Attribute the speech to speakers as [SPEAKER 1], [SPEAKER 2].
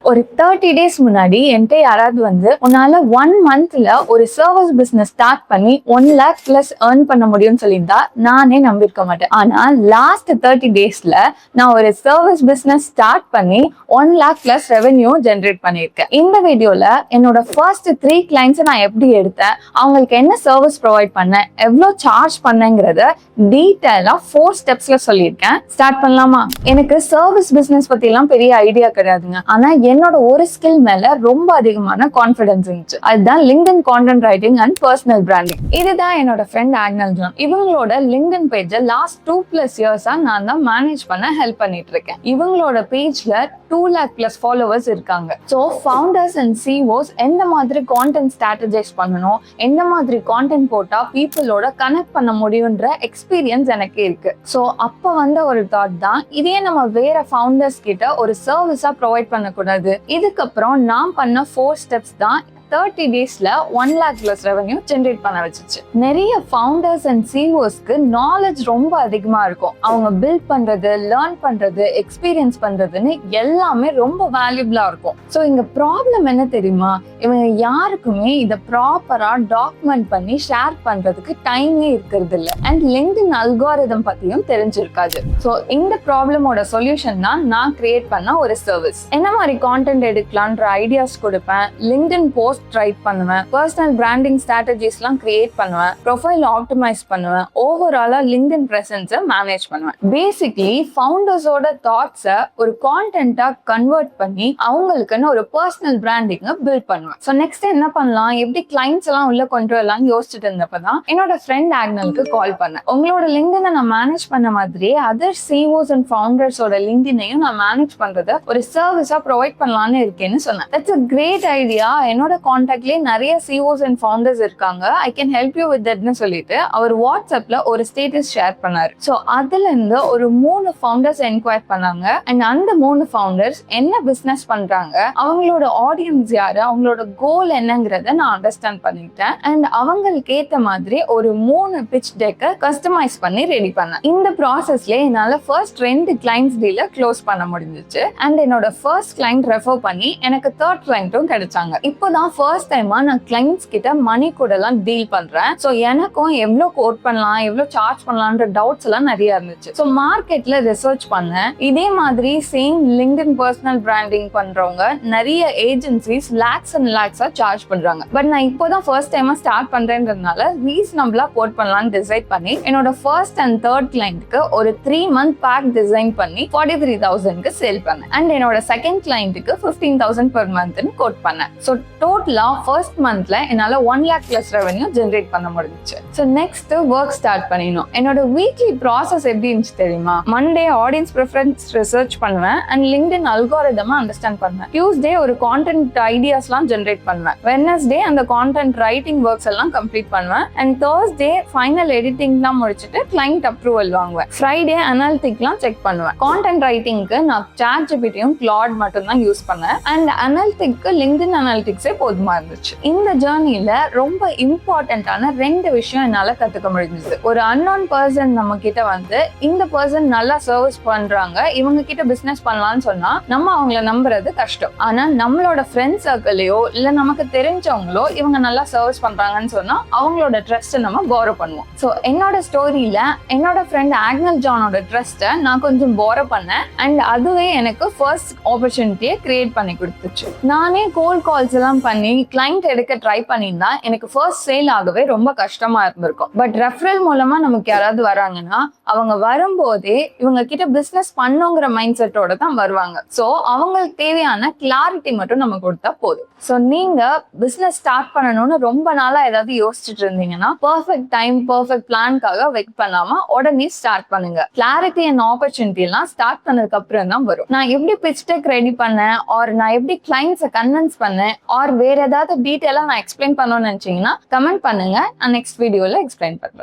[SPEAKER 1] ஒரு 30 days முன்னாடி என்கிட்ட யாராவது வந்து உன்னால 1 monthல ஒரு சர்வீஸ் பிசினஸ் ஸ்டார்ட் பண்ணி 1 lakh plus earn பண்ண முடியும்னு சொல்லியிருந்தா நானே நம்பியிருக்க மாட்டேன். ஆனா லாஸ்ட் 30 daysல நான் ஒரு சர்வீஸ் பிசினஸ் ஸ்டார்ட் பண்ணி 1 lakh plus ரெவென்யூ ஜென்ரேட் பண்ணியிருக்கேன். இந்த வீடியோல என்னோட ஃபர்ஸ்ட் 3 கிளைண்ட்ஸ் நான் எப்படி எடுத்தேன், அவங்களுக்கு என்ன சர்வீஸ் ப்ரொவைட் பண்ணேன், எவ்வளவு சார்ஜ் பண்ணேங்கிறத டீட்டெயிலா 4 ஸ்டெப்ஸ்ல சொல்லியிருக்கேன். ஸ்டார்ட் பண்ணலாமா? எனக்கு சர்வீஸ் பிசினஸ் பத்தி எல்லாம் பெரிய ஐடியா கிடையாதுங்க. ஆனா என்னோட ஒரு ஸ்கில் மேல ரொம்ப அதிகமான கான்ஃபிடன்ஸ் இருந்துச்சு. அதுதான் LinkedIn content writing and personal branding. இதுதான் என்னோட ஃப்ரெண்ட் ஆக்னல் ஜான். இவங்களோட லிங்க்டின் பேஜ் லாஸ்ட் 2+ இயர்ஸா நான் தான் மேனேஜ் பண்ண ஹெல்ப் பண்ணிட்டு இருக்கேன். இவங்களோட பேஜ்ல 2 lakh plus ஃபாலோவர்ஸ் இருக்காங்க. ஸோ ஃபவுண்டர்ஸ் அண்ட் சிஓஸ் எந்த மாதிரி கான்டென்ட் ஸ்ட்ராட்டஜைஸ் பண்ணணும், எந்த மாதிரி கான்டென்ட் போட்டா பீப்புளோட கனெக்ட் பண்ண முடியும்ன்ற எக்ஸ்பீரியன்ஸ் எனக்கு இருக்கு. ஸோ அப்ப வந்த ஒரு தாட் தான், இதே நம்ம வேற ஃபவுண்டர்ஸ் கிட்ட ஒரு சர்வீஸா ப்ரொவைட் பண்ணக்கூடாது. இதுக்கப்புறம் நான் பண்ண 4 ஸ்டெப்ஸ் தான் 30 daysல 1 lakh plus ரெவென்யூ ஜென்ரேட் பண்ண வச்சிச்சு. நிறைய ஃபவுண்டர்ஸ் அண்ட் சிஓஸ்க்கு நாலேஜ் ரொம்ப அதிகமா இருக்கும். அவங்க பில்ட் பண்றது, லேர்ன் பண்றது, எக்ஸ்பீரியன்ஸ் பண்றதுன்னு எல்லாமே ரொம்ப வேல்யூபிளா இருக்கும். ஸோ இங்க ப்ராப்ளம் என்ன தெரியுமா, இவங்க யாருக்குமே இதை ப்ராப்பரா டாக்குமெண்ட் பண்ணி ஷேர் பண்றதுக்கு டைமே இருக்கிறது இல்லை. அண்ட் லிங்க்டின் அல்காரிதம் பத்தியும் தெரிஞ்சிருக்காது. ஸோ இந்த ப்ராப்ளமோட சொல்யூஷன் தான் நான் கிரியேட் பண்ண ஒரு சர்வீஸ். என்ன மாதிரி கான்டென்ட் எடுக்கலான்ற ஐடியாஸ் கொடுப்பேன், லிங்க்டின் போஸ்ட் ரைட் பண்ணுவேன், பர்சனல் பிராண்டிங் ஸ்ட்ராட்டஜிஸ்லாம் கிரியேட் பண்ணுவேன், ப்ரொஃபைல் ஆப்டிமைஸ் பண்ணுவேன், ஓவராலா லிங்க்டின் பிரசன்ஸை மேனேஜ் பண்ணுவேன். பேசிக்லி ஃபவுண்டர்ஸோட தாட்ஸை ஒரு கான்டென்ட்டா கன்வெர்ட் பண்ணி அவங்களுக்குன்னு ஒரு பர்சனல் பிராண்டிங்கை பில்ட் பண்ணுவேன். ஸோ நெக்ஸ்ட் என்ன பண்ணலாம், எப்படி கிளைண்ட்ஸ் எல்லாம் உள்ள கொண்டு வரலாம்னு யோசிச்சுட்டு இருந்தப்பதான் என்னோட ஃப்ரெண்ட் ஆக்னலுக்கு கால் பண்ணேன். உங்களோட லிங்க்டினை நான் மேனேஜ் பண்ண மாதிரியே அதர் சிஓஸ் அண்ட் ஃபவுண்டர்ஸோட லிங்க்டினையும் நான் மேனேஜ் பண்றதை ஒரு சர்வீஸா ப்ரொவைட் பண்ணலான்னு இருக்கேன்னு சொன்னேன். That's a great idea. என்னோட கான்டாக்ட்லயே நிறைய சிஓஸ் அண்ட் ஃபவுண்டர்ஸ் இருக்காங்க, I can help you with தட்னு சொல்லிட்டு அவர் வாட்ஸ்அப்ல ஒரு ஸ்டேட்டஸ் ஷேர் பண்ணாரு. ஸோ அதுல இருந்து ஒரு 3 ஃபவுண்டர்ஸ் என்கொயர் பண்ணாங்க. அண்ட் அந்த 3 ஃபவுண்டர்ஸ் என்ன பிசினஸ் பண்றாங்க, அவங்களோட ஆடியன்ஸ் யாரு, அவங்களோட கோல் என்னங்கிறத நான் அண்டர்ஸ்டாண்ட் பண்ணிட்டேன். அண்ட் அவங்களுக்கு ஏத்த மாதிரி ஒரு 3 பிச் டெக்கை கஸ்டமைஸ் பண்ணி ரெடி பண்ணேன். இந்த ப்ராசஸ்ல என்னால ஃபர்ஸ்ட் 2 கிளைண்ட்ஸ் டீல க்ளோஸ் பண்ண முடிஞ்சிச்சு. அண்ட் என்னோட ஃபர்ஸ்ட் கிளைண்ட் ரெஃபர் பண்ணி எனக்கு 3rd கிளைண்ட்டும் கிடைச்சாங்க. இப்போதான் ஃபர்ஸ்ட் டைமா நான் கிளைண்ட்ஸ் கிட்ட மணி கூட எல்லாம் டீல் பண்றேன். ஸோ எனக்கும் எவ்வளவு கோட் பண்ணலாம், எவ்வளவு சார்ஜ் பண்ணலாம்ன்ற டவுட்ஸ் எல்லாம் நிறைய இருந்துச்சு. ஸோ மார்க்கெட்ல ரிசர்ச் பண்ணேன். இதே மாதிரி சேம் லிங்க்டின் பர்சனல் பிராண்டிங் பண்றவங்க நிறைய agencies lakhs and lakhs charge பண்றாங்க. பட் நான் இப்போதான் ஃபர்ஸ்ட் டைமா ஸ்டார்ட் பண்றேன்றதுனால ரீசனபிளா கோட் பண்ணலாம்னு டிசைட் பண்ணி என்னோட ஃபர்ஸ்ட் அண்ட் 3rd கிளைண்ட்க்கு ஒரு 3 month பேக் டிசைன் பண்ணி 43,000க்கு சேல் பண்ணேன். அண்ட் என்னோட செகண்ட் கிளைண்ட்டுக்கு 15,000 per monthன்னு கோட் பண்ணேன். ஸோ டோட்டலா ஃபர்ஸ்ட் மந்த்ல என்னால 1 lakh plus ரெவென்யூ ஜென்ரேட் பண்ண முடிஞ்சிச்சு. ஸோ நெக்ஸ்ட் ஒர்க் ஸ்டார்ட் பண்ணிடணும். என்னோட வீக்லி ப்ராசஸ் எப்படி இருந்துச்சு தெரியுமா, மண்டே ஆடியன்ஸ் ப்ரிஃபரன்ஸ் ரிசர்ச் பண்ணுவேன் அண்ட் லிங்க்டின் அல்காரிதம் அண்டர்ஸ்டாண்ட் பண்ணுவேன். டியூஸ்டே ஒரு கான்டென்ட் ஐடியாஸ்லாம் ஜென்ரேட் பண்ணுவேன். வெட்னஸ்டே அந்த கான்டென்ட் ரைட்டிங் ஒர்க்ஸ் எல்லாம் கம்ப்ளீட் பண்ணுவேன். அண்ட் தேர்ஸ்டே ஃபைனல் எடிட்டிங்லாம் முடிச்சுட்டு கிளைண்ட் அப்ரூவல் வாங்குவேன். ஃப்ரைடே அனாலிட்டிக்லாம் செக் பண்ணுவேன். கான்டென்ட் ரைட்டிங்க்கு நான் சாட்ஜிபிடியும் கிளாட் மட்டும் தான் யூஸ் பண்ணேன். அண்ட் அனாலிட்டிக்க்கு லிங்க்டின் அனாலிட்டிக்ஸே போதுமா இருந்துச்சு. இந்த ஜேர்னில ரொம்ப இம்பார்ட்டன்டான 2 விஷயம் என்னால கத்துக்க முடிஞ்சது. ஒரு அன்னோன் பர்சன் நம்ம கிட்ட வந்து இந்த பர்சன் நல்லா சர்வீஸ் பண்றாங்க, இவங்க கிட்ட பிசினஸ் பண்ணலாம்னு சொன்னா நம்ம அவங்கள நம்புறது கஷ்டம். ஆனா நம்மளோட ஃப்ரெண்ட் சர்க்கிளையோ இல்ல நமக்கு தெரிஞ்சவங்களோ இவங்க நல்லா சர்வீஸ் பண்றாங்கன்னு சொன்னா அவங்களோட ட்ரஸ்ட் நம்ம போரோ பண்ணுவோம். ஸோ என்னோட ஸ்டோரியில என்னோட ஃப்ரெண்ட் ஆக்னல் ஜானோட ட்ரஸ்ட்டை நான் கொஞ்சம் போரோ பண்ணேன். அண்ட் அதுவே எனக்கு ஃபர்ஸ்ட் ஆப்பர்ச்சுனிட்டியை கிரியேட் பண்ணி கொடுத்துச்சு. நானே கோல்ட் கால்ஸ் எல்லாம் பண்ணி கிளைண்ட் எடுக்க ட்ரை பண்ணியிருந்தா எனக்கு ஃபர்ஸ்ட் சேல் ஆகவே ரொம்ப கஷ்டமா இருந்திருக்கும். பட் ரெஃபரல் மூலமா நமக்கு யாராவது வராங்கன்னா அவங்க வரும்போதே இவங்க கிட்ட பிசினஸ் பண்ணுங்கிற மைண்ட் செட்டோட தான் வருவாங்க. ஸோ அவங்களுக்கு தேவையான கிளாரிட்டி மட்டும் நம்ம கொடுத்தா போதும். ஸோ நீங்க பிசினஸ் ஸ்டார்ட் பண்ணணும்னு ரொம்ப நாளா ஏதாவது யோசிச்சுட்டு இருந்தீங்கன்னா பர்ஃபெக்ட் டைம், பர்ஃபெக்ட் பிளான்காக வெயிட் பண்ணாம உடனே ஸ்டார்ட் பண்ணுங்க. கிளாரிட்டி அண்ட் ஆப்பர்ச்சுனிட்டி எல்லாம் ஸ்டார்ட் பண்ணதுக்கு அப்புறம் தான் வரும். நான் எப்படி பிச் டெக் ரெடி பண்ணேன், ஆர் நான் எப்படி கிளைண்ட்ஸை கன்வின்ஸ் பண்ணேன், ஆர் வேற ஏதாவது டீட்டெயிலா நான் எக்ஸ்பிளைன் பண்ணணும்னு நினைச்சீங்கன்னா கமெண்ட் பண்ணுங்க. நான் நெக்ஸ்ட் வீடியோல எக்ஸ்பிளைன் பண்றேன்.